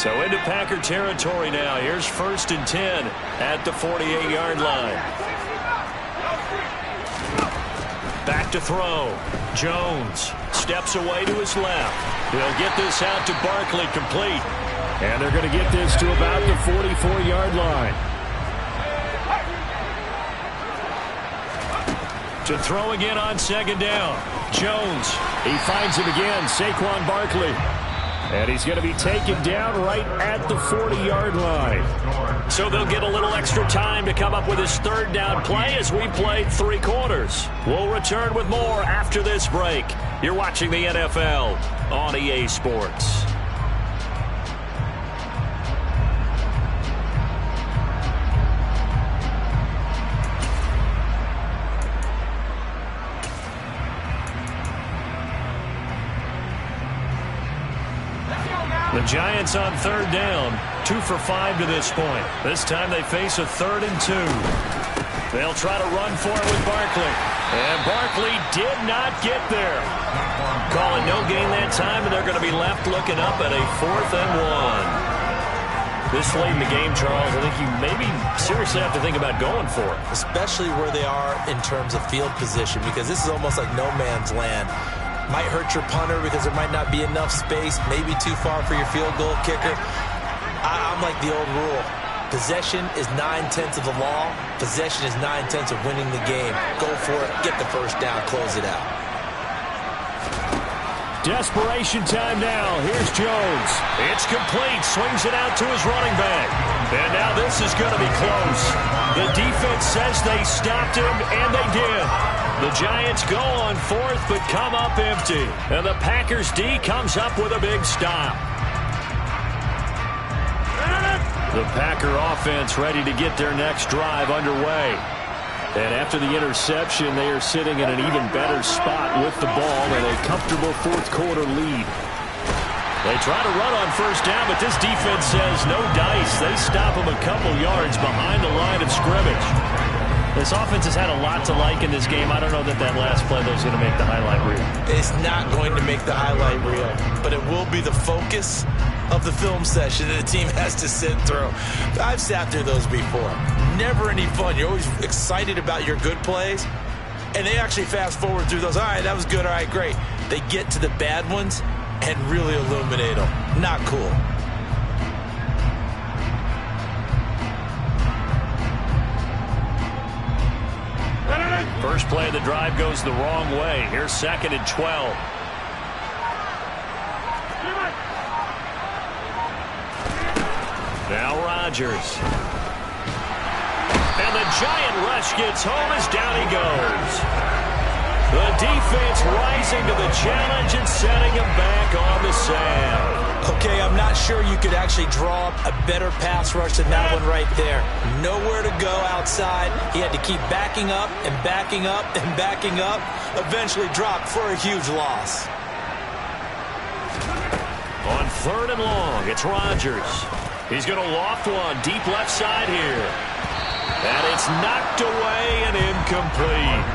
So into Packer territory now. Here's 1st and 10 at the 48-yard line. Back to throw. Jones steps away to his left. He'll get this out to Barkley, complete. And they're going to get this to about the 44-yard line. To throw again on 2nd down. Jones, he finds him again, Saquon Barkley. And he's going to be taken down right at the 40-yard line. So they'll get a little extra time to come up with his 3rd down play as we play 3 quarters. We'll return with more after this break. You're watching the NFL on EA Sports. The Giants on 3rd down, 2 for 5 to this point. This time they face a 3rd and 2. They'll try to run for it with Barkley. And Barkley did not get there. Calling no gain that time, and they're going to be left looking up at a 4th and 1. This late in the game, Charles, I think you maybe seriously have to think about going for it. Especially where they are in terms of field position, because this is almost like no man's land. Might hurt your punter because there might not be enough space, maybe too far for your field goal kicker. I'm like the old rule. Possession is 9/10 of the law. Possession is 9/10 of winning the game. Go for it, get the 1st down, close it out. Desperation time now. Here's Jones. It's complete. Swings it out to his running back. And now this is going to be close. The defense says they stopped him, and they did. The Giants go on 4th, but come up empty. And the Packers D comes up with a big stop. The Packer offense ready to get their next drive underway. And after the interception, they are sitting in an even better spot with the ball and a comfortable 4th quarter lead. They try to run on 1st down, but this defense says no dice. They stop them a couple yards behind the line of scrimmage. This offense has had a lot to like in this game. I don't know that last play, though, is going to make the highlight reel. It's not going to make the highlight reel, but it will be the focus of the film session that the team has to sit through. I've sat through those before. Never any fun. You're always excited about your good plays, and they actually fast forward through those. All right, that was good. All right, great. They get to the bad ones and really illuminate them. Not cool. First play of the drive goes the wrong way. Here's 2nd and 12. Now Rodgers. And the giant rush gets home as down he goes. The defense rising to the challenge and setting him back on the sand. Okay, I'm not sure you could actually draw up a better pass rush than that one right there. Nowhere to go outside. He had to keep backing up and backing up and backing up. Eventually dropped for a huge loss. On 3rd and long, it's Rodgers. He's going to loft one deep left side here. And it's knocked away and incomplete.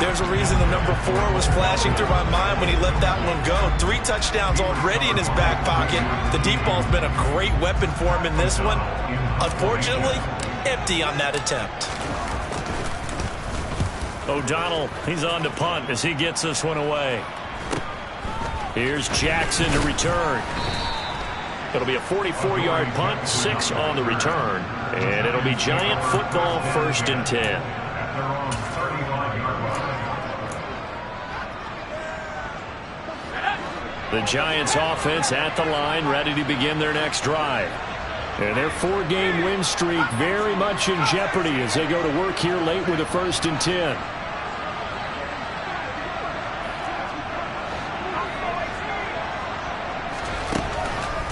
There's a reason the number 4 was flashing through my mind when he let that one go. 3 touchdowns already in his back pocket. The deep ball's been a great weapon for him in this one. Unfortunately, empty on that attempt. O'Donnell, he's on to punt as he gets this one away. Here's Jackson to return. It'll be a 44-yard punt, 6 on the return. And it'll be Giant football, 1st and 10. The Giants offense at the line, ready to begin their next drive. And their 4-game win streak very much in jeopardy as they go to work here late with a 1st and 10.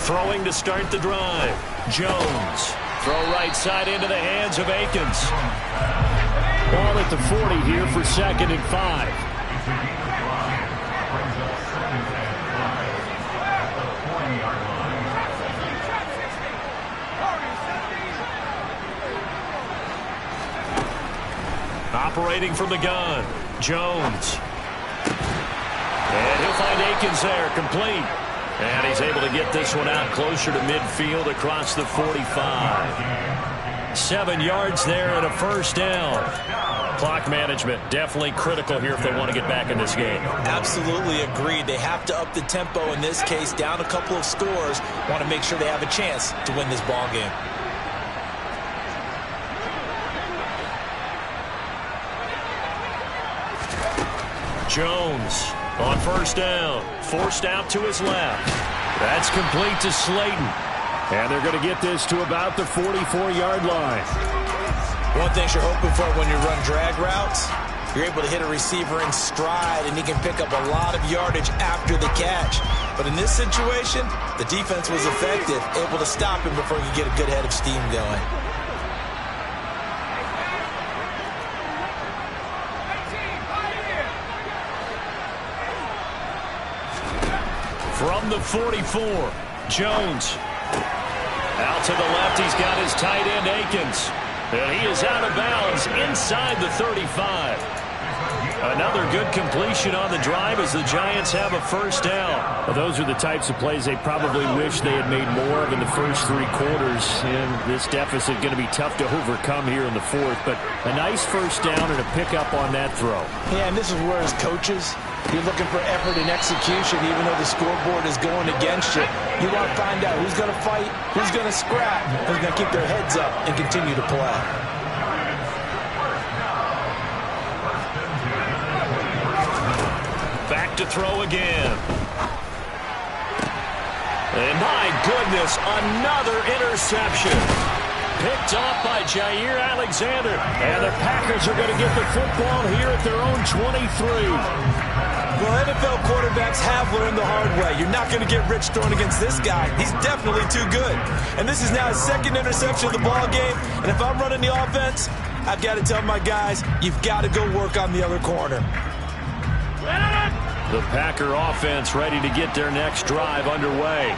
Throwing to start the drive. Jones. Throw right side into the hands of Akins. Ball at the 40 here for 2nd and 5. Operating from the gun, Jones. And he'll find Akins there, complete. And he's able to get this one out closer to midfield across the 45. 7 yards there and a first down. Clock management definitely critical here if they want to get back in this game. Absolutely agreed. They have to up the tempo in this case, down a couple of scores. Want to make sure they have a chance to win this ball game. Jones on first down, forced out to his left. That's complete to Slayton. And they're going to get this to about the 44-yard line. One thing you're hoping for when you run drag routes, you're able to hit a receiver in stride, and he can pick up a lot of yardage after the catch. But in this situation, the defense was effective, able to stop him before he could get a good head of steam going. From the 44, Jones. Out to the left, he's got his tight end, Akins. And he is out of bounds inside the 35. Another good completion on the drive as the Giants have a first down. Well, those are the types of plays they probably wish they had made more of in the first 3 quarters. And this deficit going to be tough to overcome here in the 4th. But a nice first down and a pickup on that throw. Yeah, and this is where as coaches, you're looking for effort and execution, even though the scoreboard is going against you. You want to find out who's going to fight, who's going to scrap, who's going to keep their heads up and continue to play. Back to throw again. And my goodness, another interception. Picked off by Jair Alexander. And the Packers are going to get the football here at their own 23. Well, NFL quarterbacks have learned the hard way. You're not going to get rich throwing against this guy. He's definitely too good. And this is now his 2nd interception of the ball game. And if I'm running the offense, I've got to tell my guys, you've got to go work on the other corner. The Packer offense ready to get their next drive underway.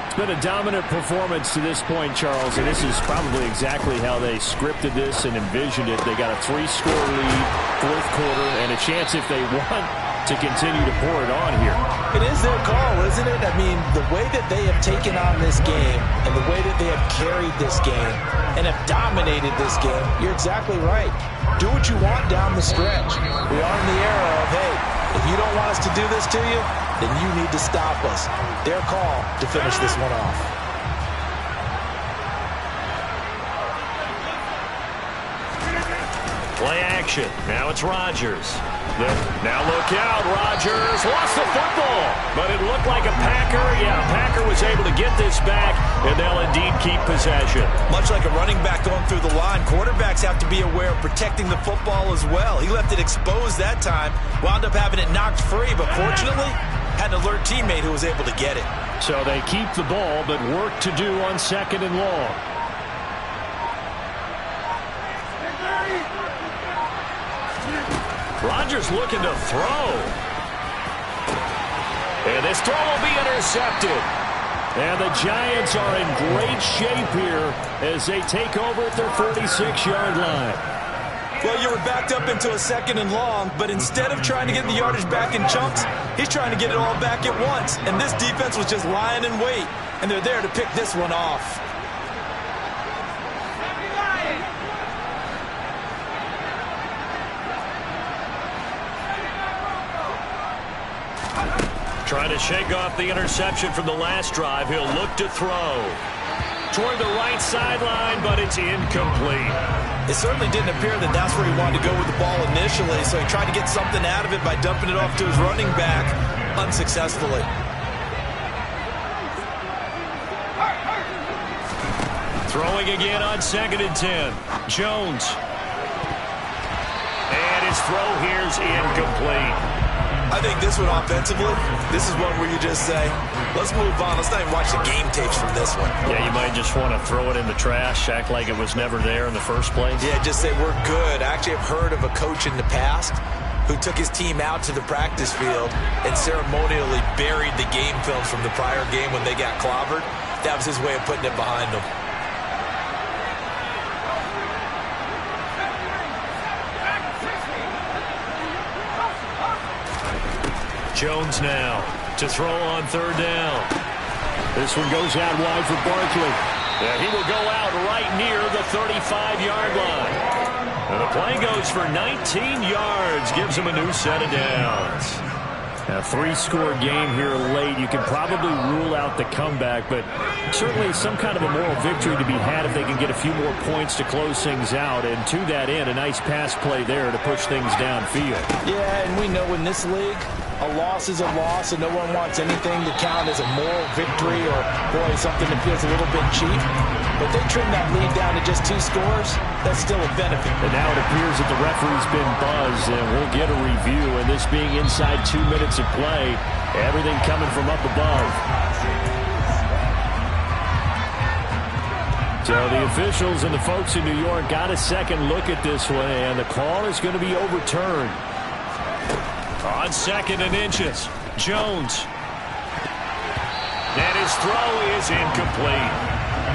It's been a dominant performance to this point, Charles, and this is probably exactly how they scripted this and envisioned it. They got a 3-score lead, 4th quarter, and a chance if they want to continue to pour it on here. It is their call, isn't it? I mean, the way that they have taken on this game and the way that they have carried this game and have dominated this game, you're exactly right. Do what you want down the stretch. We are in the era of, hey, if you don't want us to do this to you, then you need to stop us. Their call to finish this one off. Play action. Now it's Rodgers. Now look out. Rodgers lost the football. But it looked like a Packer. Yeah, Packer was able to get this back, and they'll indeed keep possession. Much like a running back going through the line, quarterbacks have to be aware of protecting the football as well. He left it exposed that time, wound up having it knocked free, but fortunately, had an alert teammate who was able to get it. So they keep the ball, but work to do on 2nd and long. Rodgers looking to throw. And this throw will be intercepted. And the Giants are in great shape here as they take over at their 46-yard line. Well, you were backed up into a 2nd and long, but instead of trying to get the yardage back in chunks, he's trying to get it all back at once. And this defense was just lying in wait, and they're there to pick this one off. Trying to shake off the interception from the last drive. He'll look to throw. Toward the right sideline, but it's incomplete. It certainly didn't appear that that's where he wanted to go with the ball initially, so he tried to get something out of it by dumping it off to his running back unsuccessfully. Throwing again on 2nd and 10. Jones. And his throw here's incomplete. I think this one offensively, this is one where you just say, let's move on. Let's not even watch the game tapes from this one. Yeah, you might just want to throw it in the trash, act like it was never there in the first place. Yeah, just say we're good. I actually have heard of a coach in the past who took his team out to the practice field and ceremonially buried the game films from the prior game when they got clobbered. That was his way of putting it behind them. Jones now. to throw on third down. This one goes out wide for Barkley. And he will go out right near the 35-yard line. And the play goes for 19 yards. Gives him a new set of downs. A 3-score game here late. You can probably rule out the comeback, but certainly some kind of a moral victory to be had if they can get a few more points to close things out. And to that end, a nice pass play there to push things downfield. Yeah, and we know in this league, a loss is a loss, and no one wants anything to count as a moral victory or, boy, something that feels a little bit cheap. But they trim that lead down to just 2 scores. That's still a benefit. And now it appears that the referee's been buzzed, and we'll get a review. And this being inside 2 minutes of play, everything coming from up above. So the officials and the folks in New York got a second look at this one, and the call is going to be overturned. On 2nd and inches, Jones. And his throw is incomplete.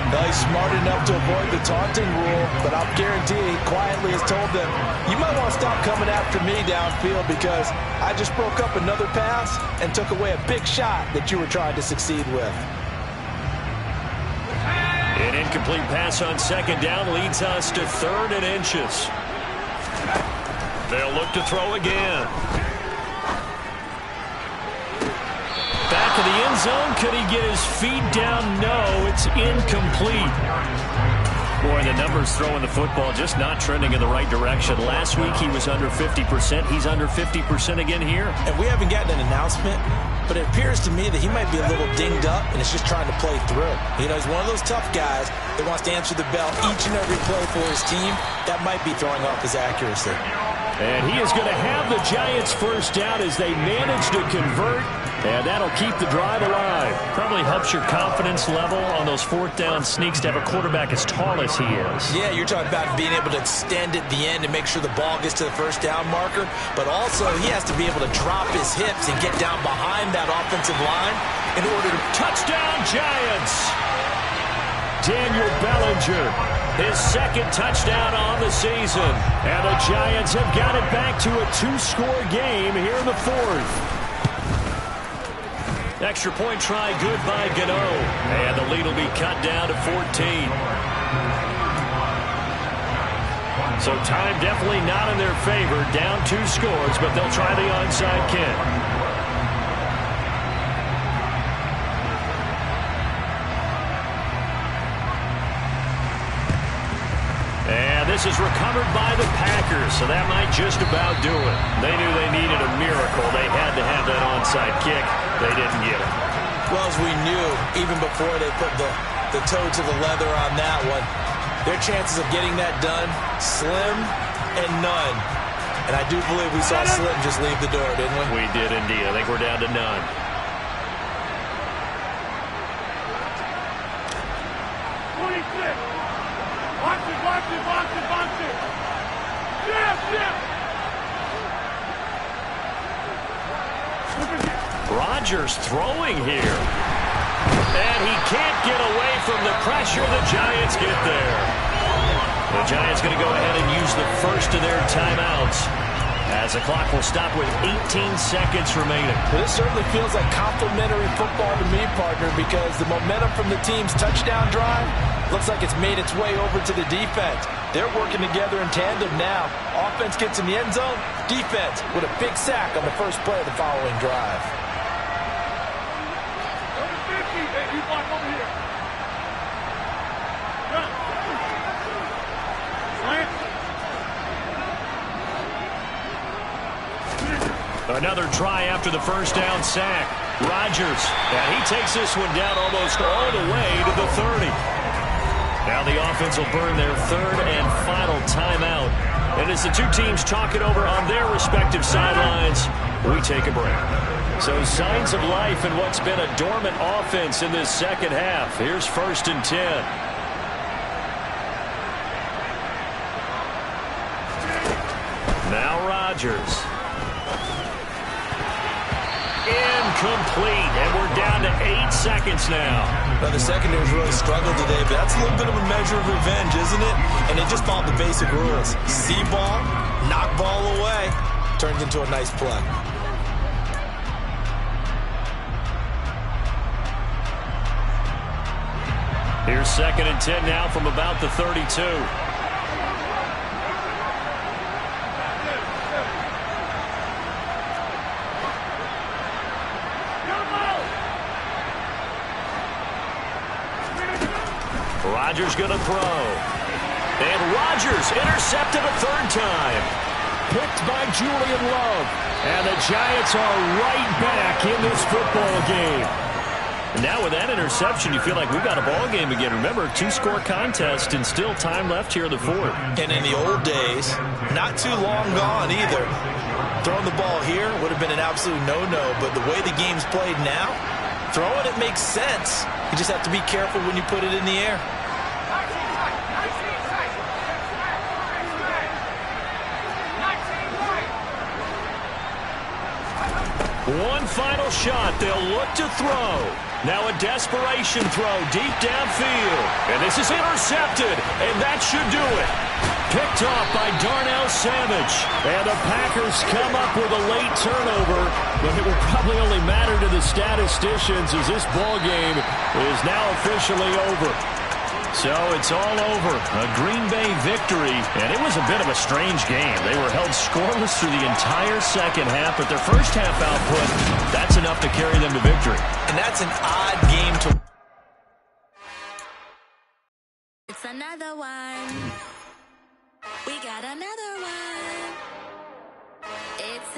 Well, he's smart enough to avoid the taunting rule, but I'll guarantee he quietly has told them, you might want to stop coming after me downfield because I just broke up another pass and took away a big shot that you were trying to succeed with. An incomplete pass on 2nd down leads us to 3rd and inches. They'll look to throw again. Back to the end zone. Could he get his feet down? No, it's incomplete. Boy, the numbers throwing the football just not trending in the right direction. Last week he was under 50%. He's under 50% again here. And we haven't gotten an announcement, but it appears to me that he might be a little dinged up and is just trying to play through. You know, he's one of those tough guys that wants to answer the bell each and every play for his team. That might be throwing off his accuracy. And he is going to have the Giants first down as they manage to convert. And that'll keep the drive alive. Probably helps your confidence level on those 4th down sneaks to have a quarterback as tall as he is. Yeah, you're talking about being able to extend at the end and make sure the ball gets to the first down marker. But also, he has to be able to drop his hips and get down behind that offensive line in order to... Touchdown, Giants! Daniel Bellinger, his 2nd touchdown on the season. And the Giants have got it back to a 2-score game here in the 4th. Extra point try good by Gano. And the lead will be cut down to 14. So time definitely not in their favor. Down 2 scores, but they'll try the onside kick. And this is recovered by the Packers, so that might just about do it. They knew they needed a miracle. They had to have that onside kick. They didn't get it. Well, as we knew, even before they put the toe to the leather on that one, their chances of getting that done, slim and none. And I do believe we saw Slim just leave the door, didn't we? We did indeed. I think we're down to none. Rodgers throwing here. And he can't get away from the pressure. The Giants get there. The Giants going to go ahead and use the first of their timeouts as the clock will stop with 18 seconds remaining. Well, this certainly feels like complimentary football to me, partner, because the momentum from the team's touchdown drive looks like it's made its way over to the defense. They're working together in tandem now. Offense gets in the end zone. Defense with a big sack on the first play of the following drive. Another try after the first down sack. Rodgers, and he takes this one down almost all the way to the 30. Now the offense will burn their 3rd and final timeout. And as the two teams talk it over on their respective sidelines, we take a break. So signs of life in what's been a dormant offense in this second half. Here's 1st and 10. Now Rodgers. Incomplete, and we're down to 8 seconds now. Well, the secondary's really struggled today, but that's a little bit of a measure of revenge, isn't it? And they just followed the basic rules. See ball, knock ball away, turns into a nice play. Here's 2nd and 10 now from about the 32. Rodgers going to throw. And Rodgers intercepted a 3rd time. Picked by Julian Love. And the Giants are right back in this football game. And now with that interception, you feel like we've got a ball game again. Remember, 2-score contest and still time left here in the 4th. And in the old days, not too long gone either. Throwing the ball here would have been an absolute no-no. But the way the game's played now, throwing it makes sense. You just have to be careful when you put it in the air. One final shot. They'll look to throw. Now a desperation throw deep downfield. And this is intercepted. And that should do it. Picked off by Darnell Savage. And the Packers come up with a late turnover. But it will probably only matter to the statisticians as this ball game is now officially over. So it's all over. A Green Bay victory, and it was a bit of a strange game. They were held scoreless through the entire second half, but their first half output, that's enough to carry them to victory. And that's an odd game to... It's another one. We got another one. It's